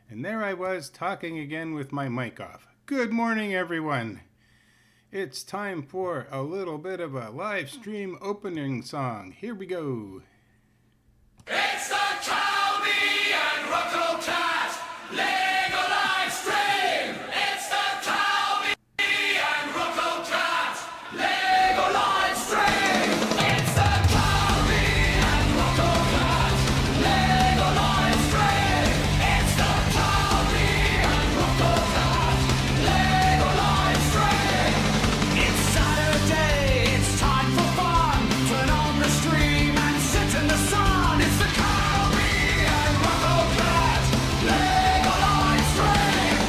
And there I was talking again with my mic off. Good morning, everyone. It's time for a little bit of a live stream opening song. Here we go. It's the Calvi and Rocko Cat Lego live stream. It's the Calvi and Rocko Cat Lego live stream. It's the Calvi and Rocko Cat Lego live stream. It's the Calvi and Rocko Cat Lego live stream. It's Saturday. It's time for fun. Turn on the stream and sit in the sun. It's the Calvi and Rocko Cat Lego live stream.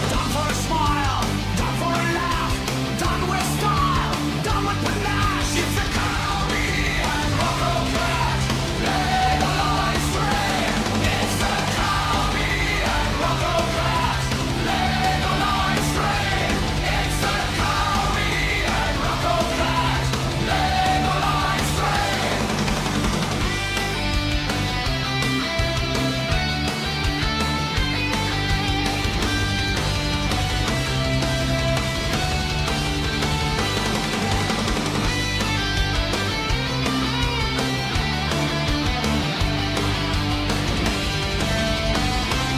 Done for a smile, done for a laugh, done with style, done with panache. It's the Calvi and Rocko Cat Lego live stream. It's the Calvi and Rocko Cat Lego live stream. It's the Calvi and Rocko Cat Lego live stream. It's the Calvi and Rocko Cat Lego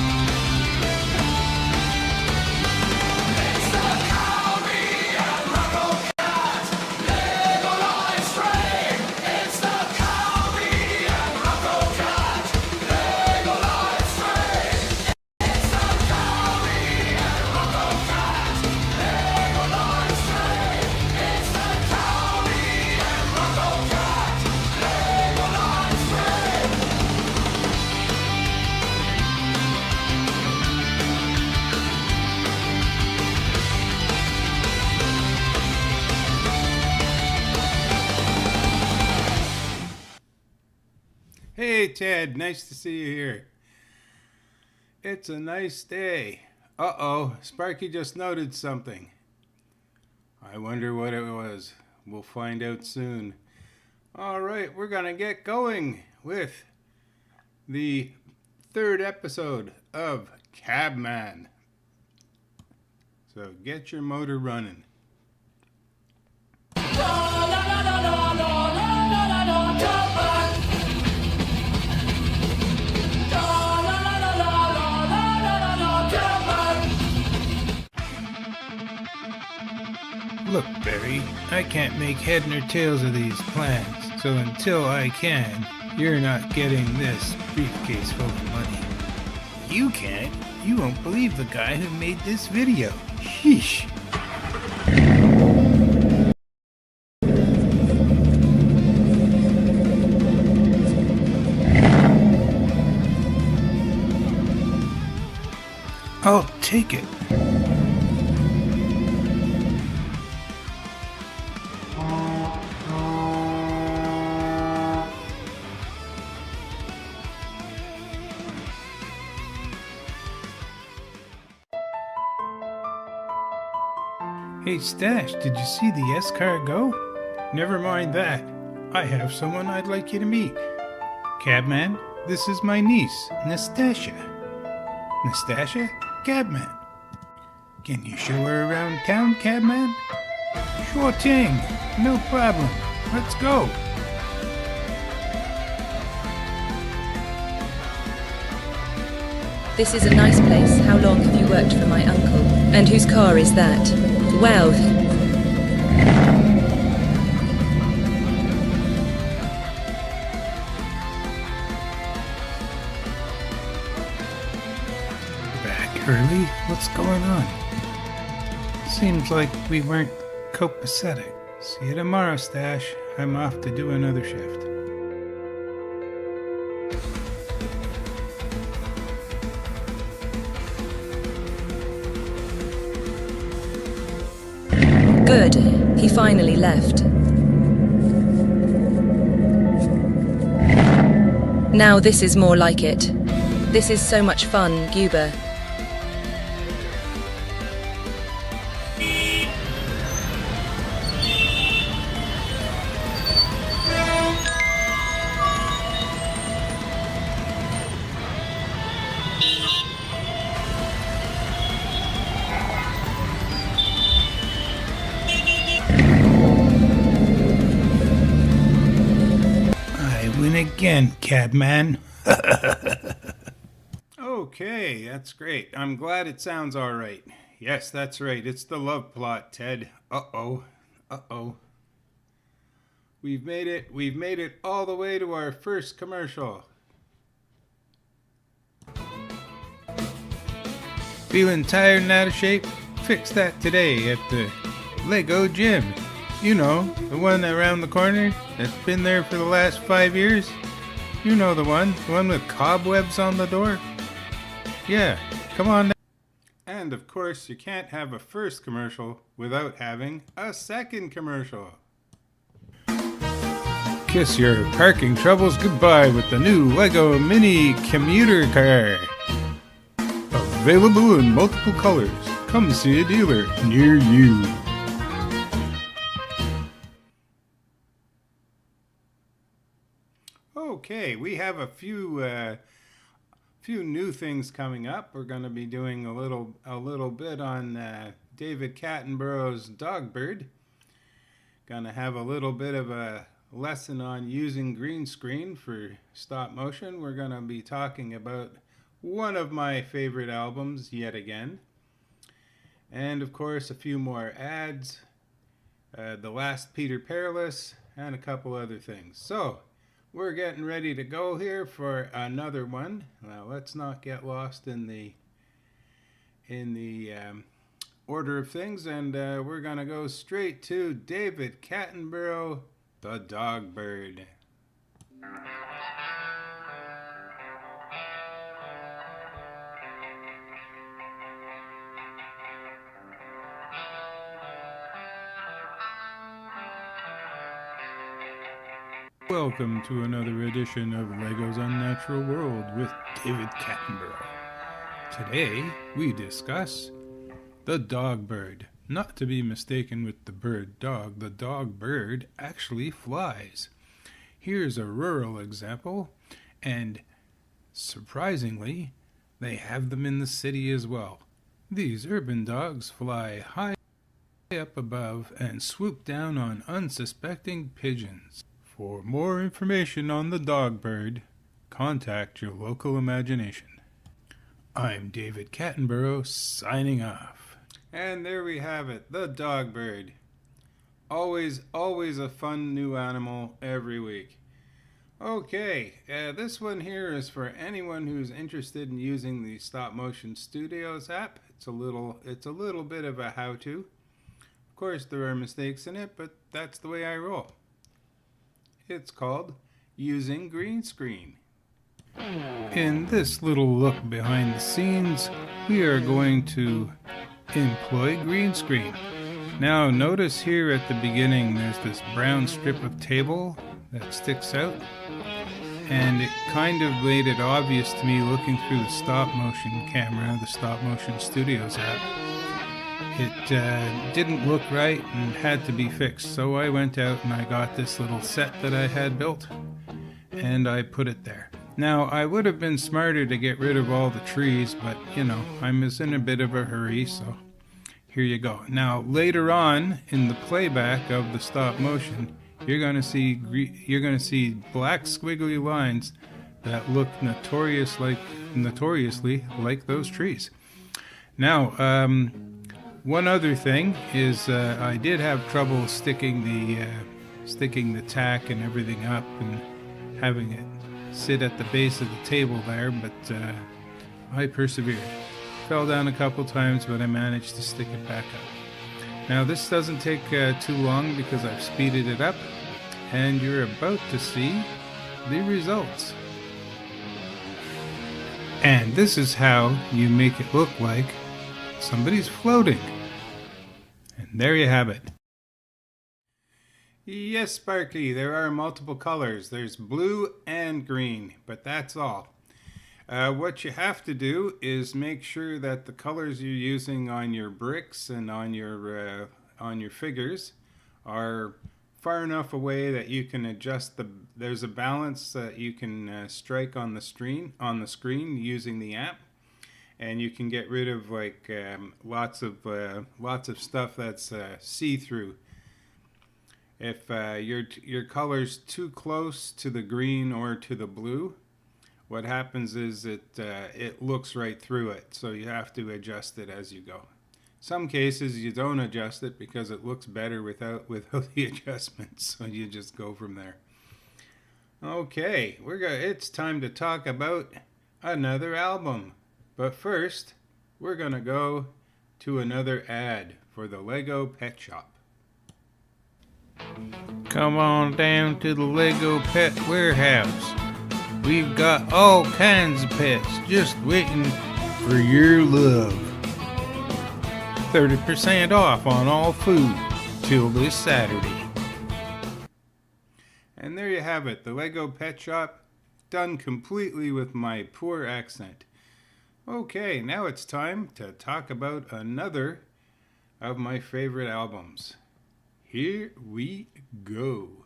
live stream. It's the Calvi and Rocko Cat Lego live stream. It's the Calvi and Rocko Cat Lego live stream. It's the Calvi and Rocko Cat Lego live stream. Hey, Ted. Nice to see you here. It's a nice day. Uh-oh. Sparky just noted something. I wonder what it was. We'll find out soon. All right, we're going to get going with the third episode of Cabman. So get your motor running. Look, Barry, I can't make head nor tails of these plans, so until I can, you're not getting this briefcase full of money. You can't? You won't believe the guy who made this video. Sheesh. I'll take it. Hey Stash, did you see the S-car go? Never mind that. I have someone I'd like you to meet. Cabman, this is my niece, Nastasia. Nastasia? Cabman. Can you show her around town, Cabman? Sure thing. No problem. Let's go. This is a nice place. How long have you worked for my uncle? And whose car is that? Wow. Back early? What's going on? Seems like we weren't copacetic. See you tomorrow, Stash. I'm off to do another shift. Good. He finally left. Now this is more like it. This is so much fun, Guber. again, Cabman. Okay, that's great. I'm glad it sounds all right. Yes, that's right. It's the love plot, Ted. Uh-oh. Uh-oh. We've made it. We've made it all the way to our first commercial. Feeling tired and out of shape? Fix that today at the Lego Gym. You know, the one around the corner that's been there for the last 5 years. You know the one with cobwebs on the door. Yeah, come on down. And of course, you can't have a first commercial without having a second commercial. Kiss your parking troubles goodbye with the new Lego Mini Commuter Car. Available in multiple colors. Come see a dealer near you. Okay, we have a few new things coming up. We're going to be doing a little bit on David Attenborough's Dogbird. Going to have a little bit of a lesson on using green screen for stop motion. We're going to be talking about one of my favorite albums yet again. And of course a few more ads, The Last Peter Perilous, and a couple other things. So we're getting ready to go here for another one. Now let's not get lost in the order of things, and we're gonna go straight to David Attenborough, The Dogbird. Welcome to another edition of Lego's Unnatural World with David Attenborough. Today we discuss the Dogbird. Not to be mistaken with the bird dog, the Dogbird actually flies. Here's a rural example, and surprisingly, they have them in the city as well. These urban dogs fly high up above and swoop down on unsuspecting pigeons. For more information on the Dogbird, contact your local imagination. I'm David Attenborough, signing off. And there we have it, the Dogbird. Always a fun new animal every week. Okay, this one here is for anyone who's interested in using the Stop Motion Studios app. It's a little bit of a how-to. Of course, there are mistakes in it, but that's the way I roll. It's called Using Green Screen. In this little look behind the scenes, we are going to employ green screen. Now notice here at the beginning there's this brown strip of table that sticks out, and it kind of made it obvious to me looking through the stop motion camera, the Stop Motion Studios app. It didn't look right and had to be fixed, so I went out and I got this little set that I had built and I put it there. Now I would have been smarter to get rid of all the trees, but you know, I was in a bit of a hurry, so here you go. Now later on in the playback of the stop motion, you're going to see black squiggly lines that look notoriously like those trees. Now one other thing is I did have trouble sticking the tack and everything up and having it sit at the base of the table there, but I persevered. Fell down a couple times, but I managed to stick it back up. Now this doesn't take too long because I've speeded it up, and you're about to see the results. And this is how you make it look like somebody's floating. And there you have it. Yes, Sparky, there are multiple colors. There's blue and green, but that's all. What you have to do is make sure that the colors you're using on your bricks and on your figures are far enough away that you can adjust there's a balance that you can strike on the screen using the app. And you can get rid of lots of stuff that's see-through. If your color's too close to the green or to the blue, what happens is it looks right through it, so you have to adjust it as you go. Some cases you don't adjust it because it looks better without the adjustments, so you just go from there. Okay, it's time to talk about another album. But first, we're going to go to another ad for the Lego Pet Shop. Come on down to the Lego Pet Warehouse. We've got all kinds of pets just waiting for your love. 30% off on all food till this Saturday. And there you have it, the Lego Pet Shop, done completely with my poor accent. Okay, now it's time to talk about another of my favorite albums. Here we go.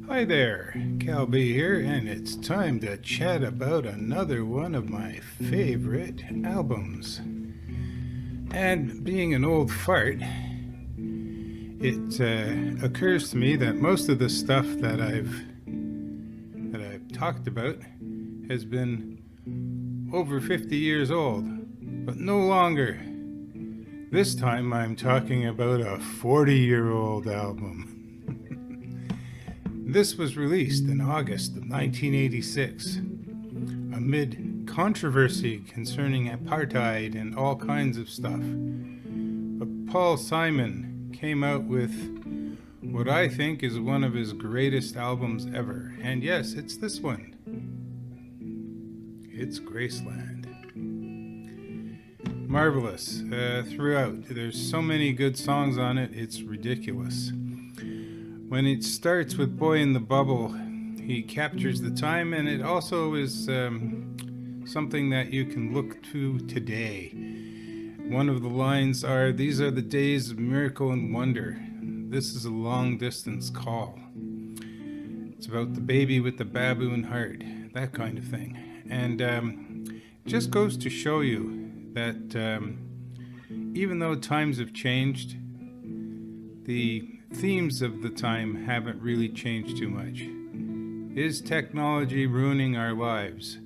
Hi there, Cal B here, and it's time to chat about another one of my favorite albums. And being an old fart, it occurs to me that most of the stuff that I've talked about has been over 50 years old, but no longer. This time I'm talking about a 40-year-old album. This was released in August of 1986, amid controversy concerning apartheid and all kinds of stuff. But Paul Simon came out with what I think is one of his greatest albums ever. And yes, it's this one. It's Graceland. Marvelous throughout. There's so many good songs on it, it's ridiculous. When it starts with Boy in the Bubble, he captures the time, and it also is something that you can look to today. One of the lines are, "These are the days of miracle and wonder. This is a long distance call." It's about the baby with the baboon heart, that kind of thing. And it just goes to show you that even though times have changed, the themes of the time haven't really changed too much. Is technology ruining our lives?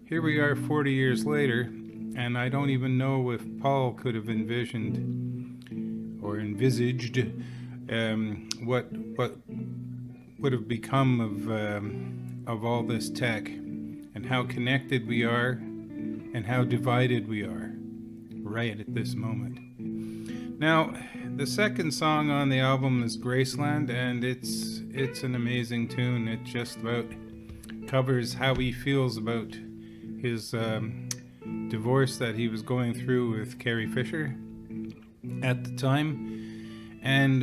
Here we are 40 years later, and I don't even know if Paul could have envisioned or envisaged what would have become of all this tech, and how connected we are and how divided we are right at this moment. Now, the second song on the album is Graceland, and it's an amazing tune. It just about covers how he feels about his divorce that he was going through with Carrie Fisher at the time, and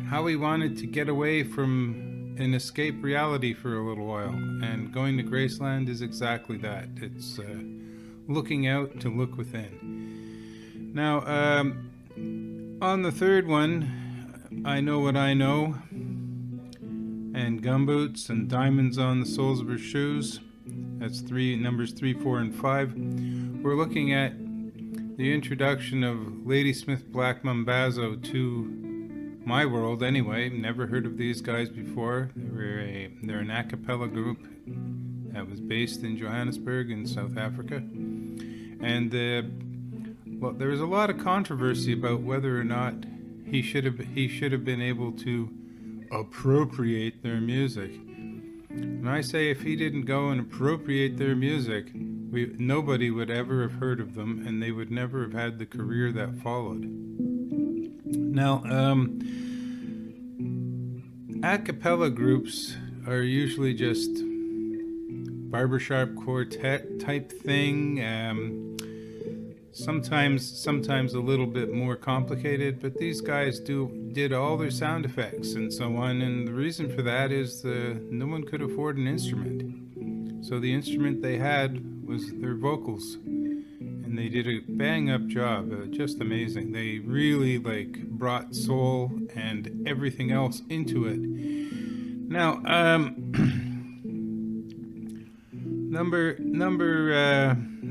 how he wanted to get away from and escape reality for a little while. And going to Graceland is exactly that. It's looking out to look within. Now, on the third one, I Know What I Know, and Gumboots and Diamonds on the Soles of Her Shoes. That's numbers 3, 4, and 5. We're looking at the introduction of Ladysmith Black Mambazo to my world anyway. Never heard of these guys before. They're an a cappella group that was based in Johannesburg in South Africa. And there was a lot of controversy about whether or not he should have been able to appropriate their music. And I say, if he didn't go and appropriate their music, nobody would ever have heard of them, and they would never have had the career that followed. Now, a cappella groups are usually just barbershop quartet type thing. Sometimes a little bit more complicated, but these guys did all their sound effects and so on, and the reason for that is no one could afford an instrument. So the instrument they had was their vocals, and they did a bang-up job, just amazing. They really brought soul and everything else into it. Now, number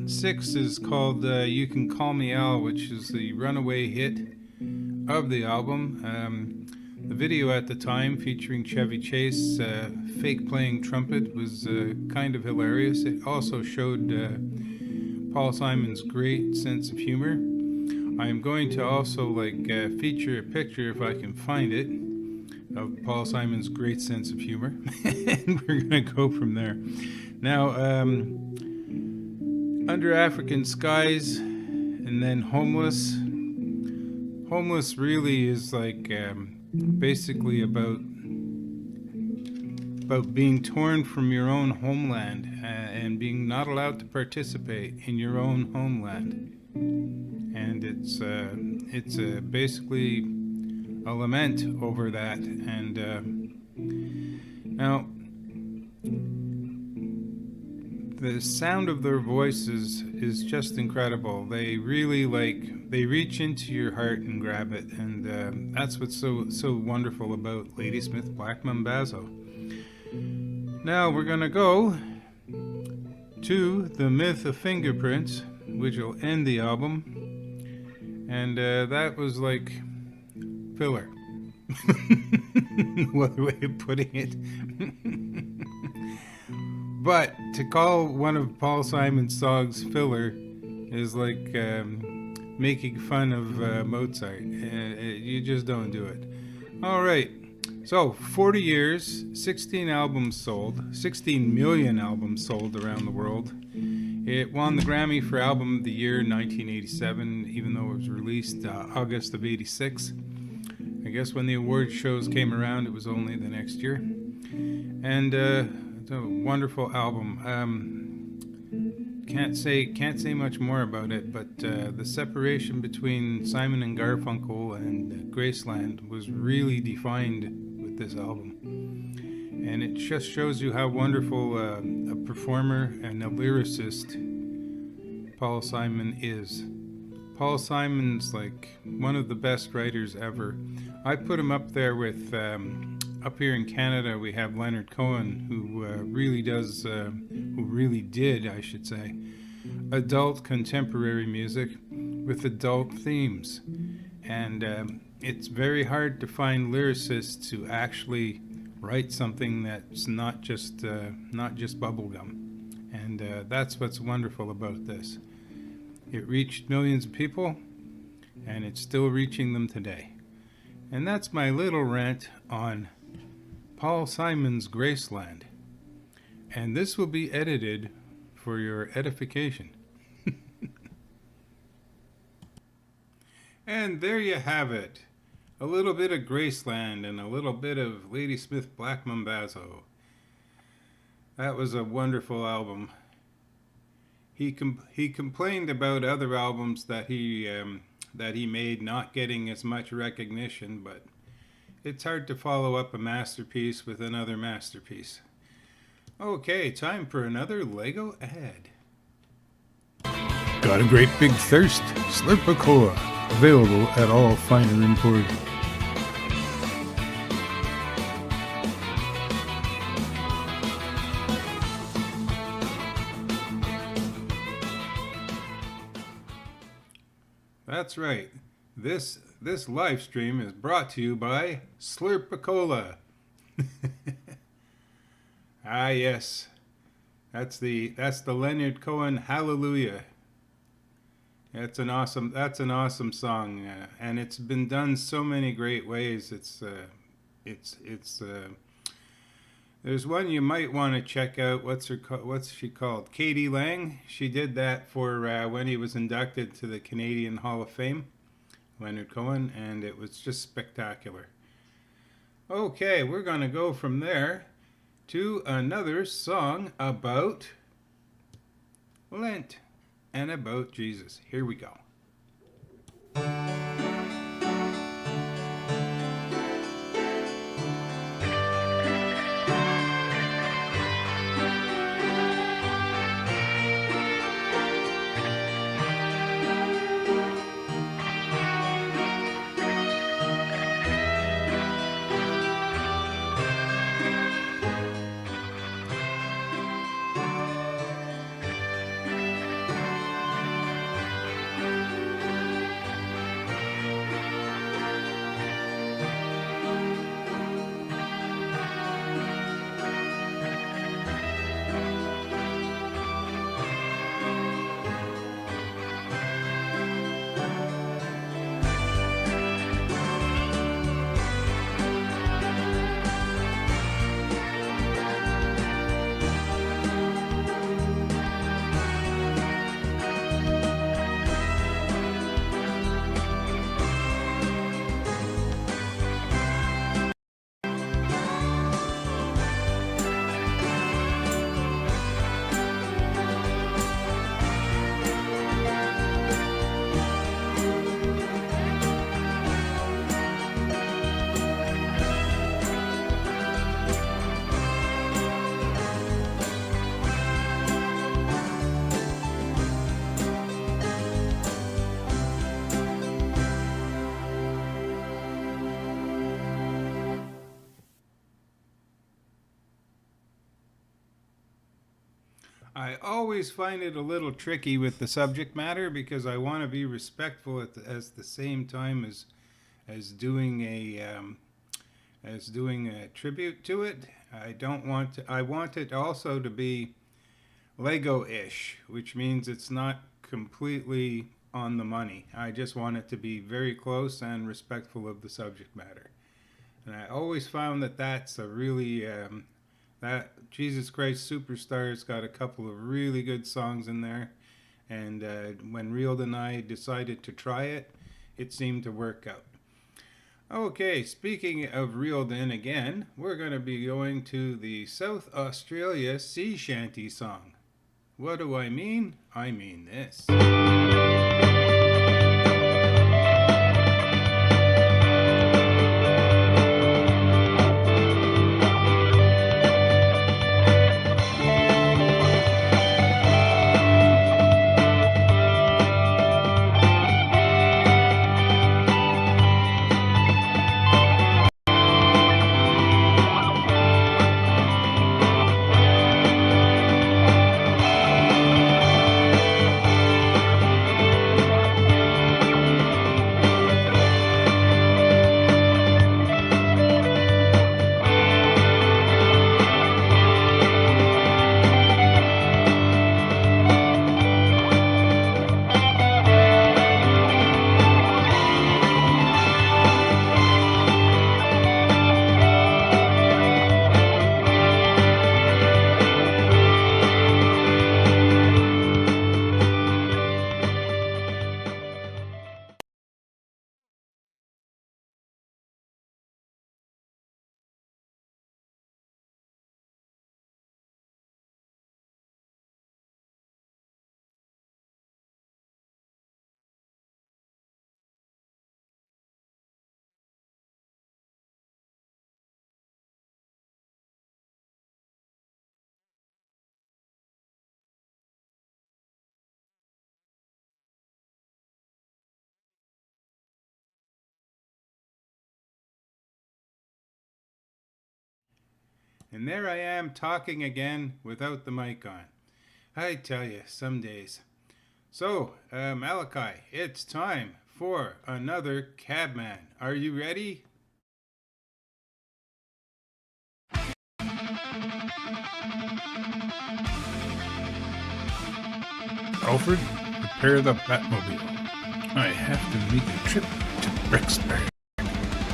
6 is called You Can Call Me Al, which is the runaway hit of the album. The video at the time featuring Chevy Chase fake playing trumpet was kind of hilarious. It also showed Paul Simon's great sense of humor. I'm going to also feature a picture, if I can find it, of Paul Simon's great sense of humor, and we're going to go from there. Now, Under African Skies, and then Homeless. Homeless really is basically about being torn from your own homeland and being not allowed to participate in your own homeland. And it's basically a lament over that. And now, the sound of their voices is just incredible. They really they reach into your heart and grab it, and that's what's so wonderful about Ladysmith Black Mambazo. Now we're gonna go to The Myth of Fingerprints, which will end the album, and that was like filler. What other way of putting it? But to call one of Paul Simon's songs filler is like making fun of Mozart. You just don't do it. All right. So 40 years, 16 albums sold, 16 million albums sold around the world. It won the Grammy for Album of the Year in 1987, even though it was released August of 86. I guess when the award shows came around, it was only the next year. And it's a wonderful album. Can't say much more about it, but the separation between Simon and Garfunkel and Graceland was really defined with this album. And it just shows you how wonderful a performer and a lyricist Paul Simon is. Paul Simon's like one of the best writers ever. I put him up there with, up here in Canada, we have Leonard Cohen, who really did, I should say, adult contemporary music with adult themes. And it's very hard to find lyricists who actually write something that's not just bubblegum. And that's what's wonderful about this. It reached millions of people, and it's still reaching them today. And that's my little rant on Paul Simon's Graceland. And this will be edited for your edification. And there you have it. A little bit of Graceland and a little bit of Ladysmith Black Mambazo. That was a wonderful album. He complained about other albums that he made not getting as much recognition, but it's hard to follow up a masterpiece with another masterpiece. Okay, time for another Lego ad. Got a great big thirst? Slurp-A-Cola. Available at all finer emporiums. That's right. This live stream is brought to you by Slurp-A-Cola. Ah, yes. That's the Leonard Cohen Hallelujah. That's an awesome song, and it's been done so many great ways. There's one you might want to check out. What's she called? Katie Lang. She did that for when he was inducted to the Canadian Hall of Fame, Leonard Cohen, and it was just spectacular. Okay, we're gonna go from there to another song about Lent and about Jesus. Here we go. I always find it a little tricky with the subject matter because I want to be respectful at the same time as doing a tribute to it. I don't want to. I want it also to be Lego-ish, which means it's not completely on the money. I just want it to be very close and respectful of the subject matter. And I always found that that's a really that Jesus Christ Superstar's got a couple of really good songs in there. And when Reeld and I decided to try it, it seemed to work out. Okay, speaking of reeled in again, we're going to be going to the South Australia sea shanty song. What do I mean? I mean this. And there I am talking again without the mic on. I tell you, some days. So, Malachi, it's time for another Cabman. Are you ready? Alfred, prepare the Batmobile. I have to make a trip to Bricksburg.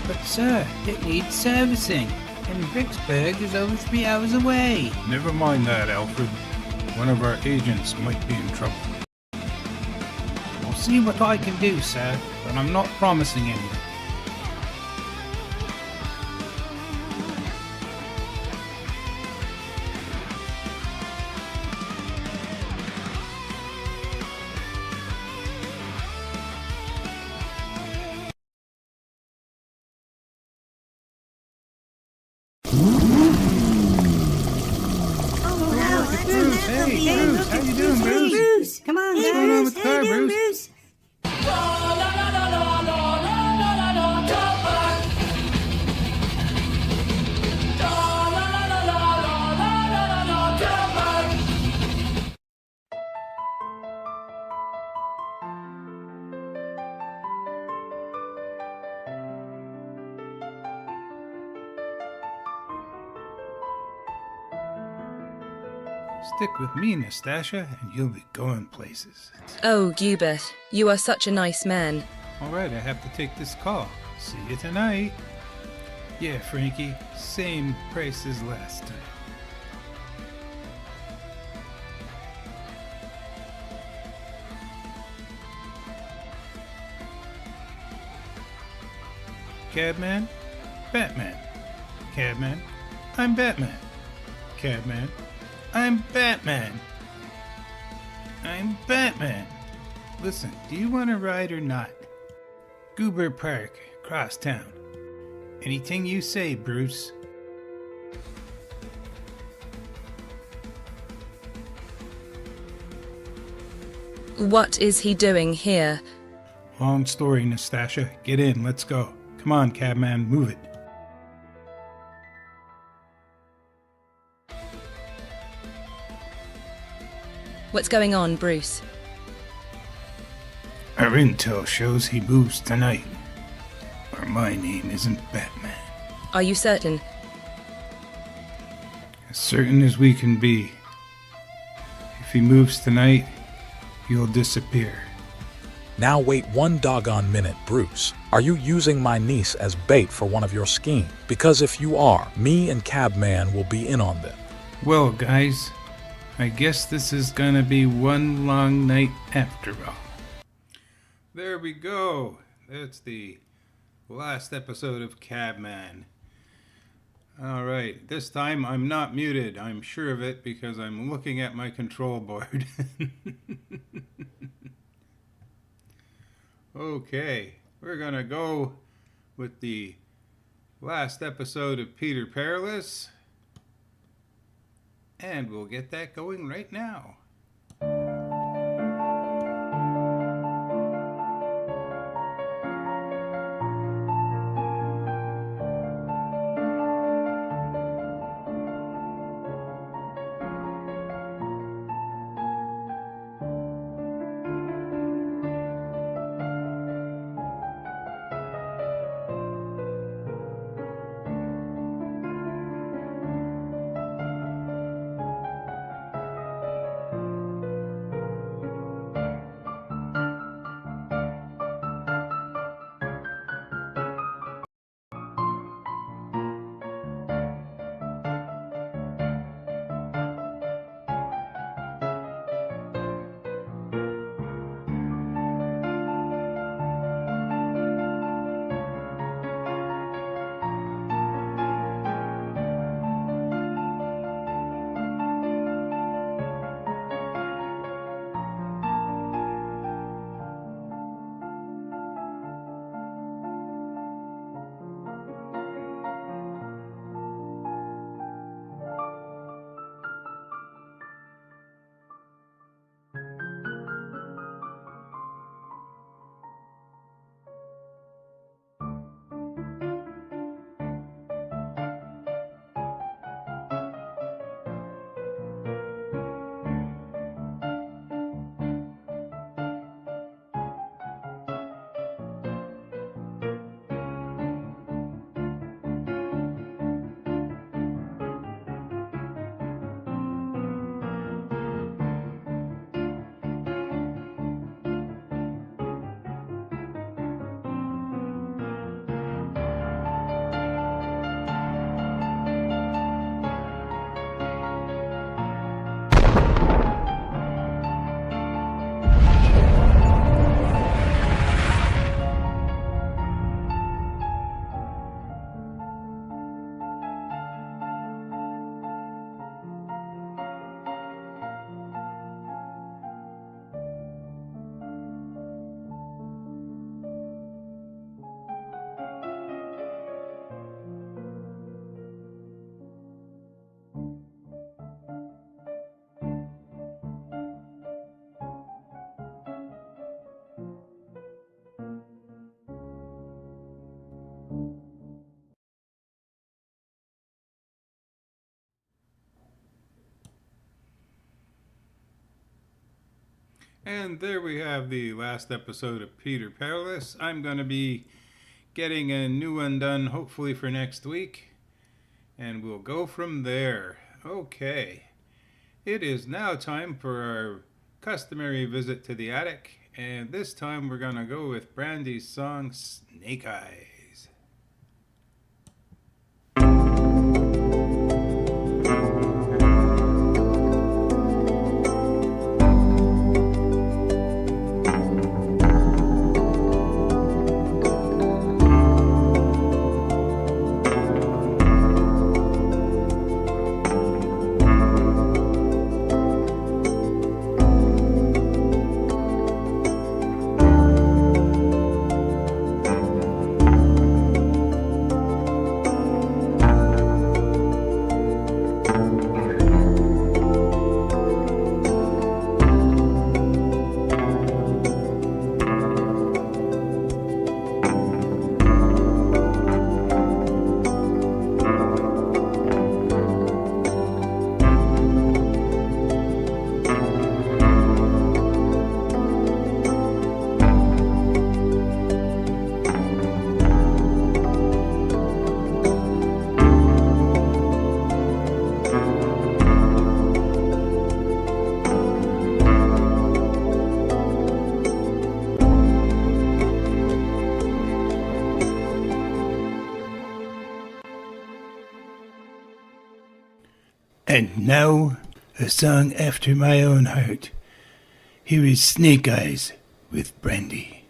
But sir, it needs servicing, and Bricksburg is over 3 hours away. Never mind that, Alfred. One of our agents might be in trouble. I'll see what I can do, sir, but I'm not promising anything. Bruce, hey, Bruce, how you doing, Bruce? Come on, What's going on with the car, Bruce? Stick with me, Nastasia, and you'll be going places. Oh, Gubert, you are such a nice man. All right, I have to take this call. See you tonight. Yeah, Frankie, same price as last time. Cabman, Batman. Cabman, I'm Batman. Cabman, I'm Batman. I'm Batman. Listen, do you want to ride or not? Goober Park, across town. Anything you say, Bruce. What is he doing here? Long story, Nastasia. Get in, let's go. Come on, cabman, move it. What's going on, Bruce? Our intel shows he moves tonight. Or my name isn't Batman. Are you certain? As certain as we can be. If he moves tonight, he'll disappear. Now wait one doggone minute, Bruce. Are you using my niece as bait for one of your schemes? Because if you are, me and Cabman will be in on this. Well, guys, I guess this is gonna be one long night after all. There we go. That's the last episode of Cabman. Alright, this time I'm not muted. I'm sure of it because I'm looking at my control board. Okay, we're gonna go with the last episode of Peter Perilous. And we'll get that going right now. And there we have the last episode of Peter Perilous. I'm going to be getting a new one done hopefully for next week. And we'll go from there. Okay. It is now time for our customary visit to the attic. And this time we're going to go with Brandy's song Snake Eyes. And now, a song after my own heart. Here is Snake Eyes with Brandy.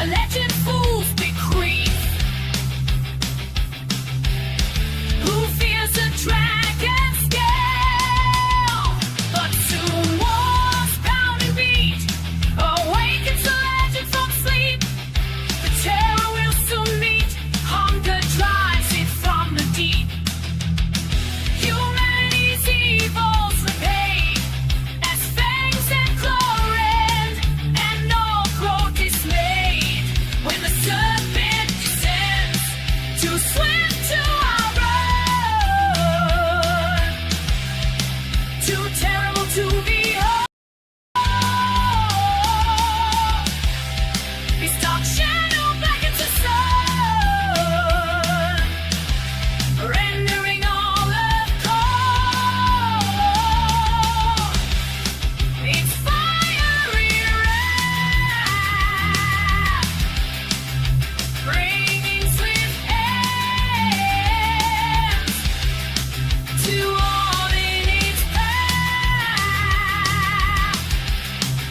Legend fools bequeath. Who fears the dragon scale? But soon war's pounding beat awakens the legend from sleep. The terror will soon meet. Hunger drives it from the deep. Humanity's evils repay as fangs and claw rend, and all grow dismayed when the serpent descends. Too swift to outrun, too terrible to behold. His dark shadow blackens the sun, rendering all of cold. Its fiery wrath, bringing swift ends to all in its path,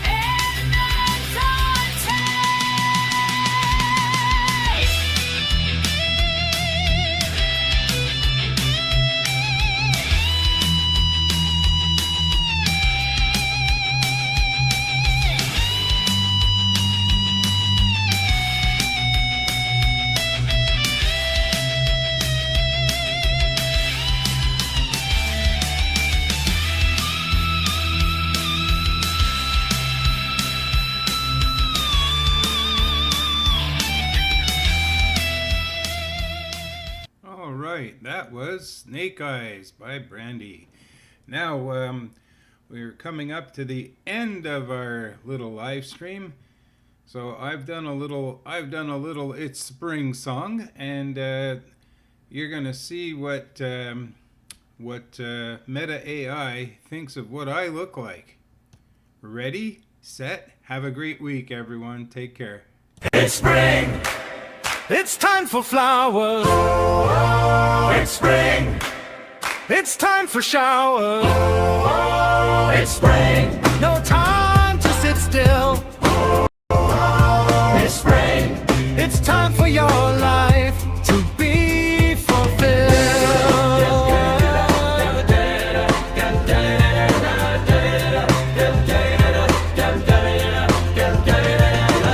and All right, that was Snake Eyes by Brandy. Now, we're coming up to the end of our little live stream. So I've done a little It's Spring song, and you're gonna see what Meta AI thinks of what I look like. Ready, set, have a great week, everyone. Take care. it's spring. It's time for flowers. It's spring. It's time for showers. It's spring. No time to sit still. It's spring. It's time for your life to be fulfilled.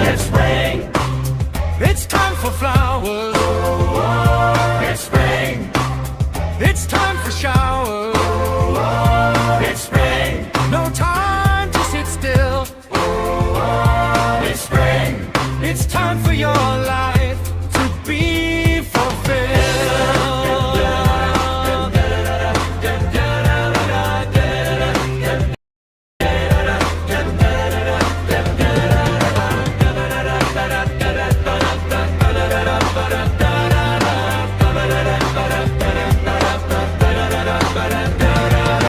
It's spring. It's time for flowers.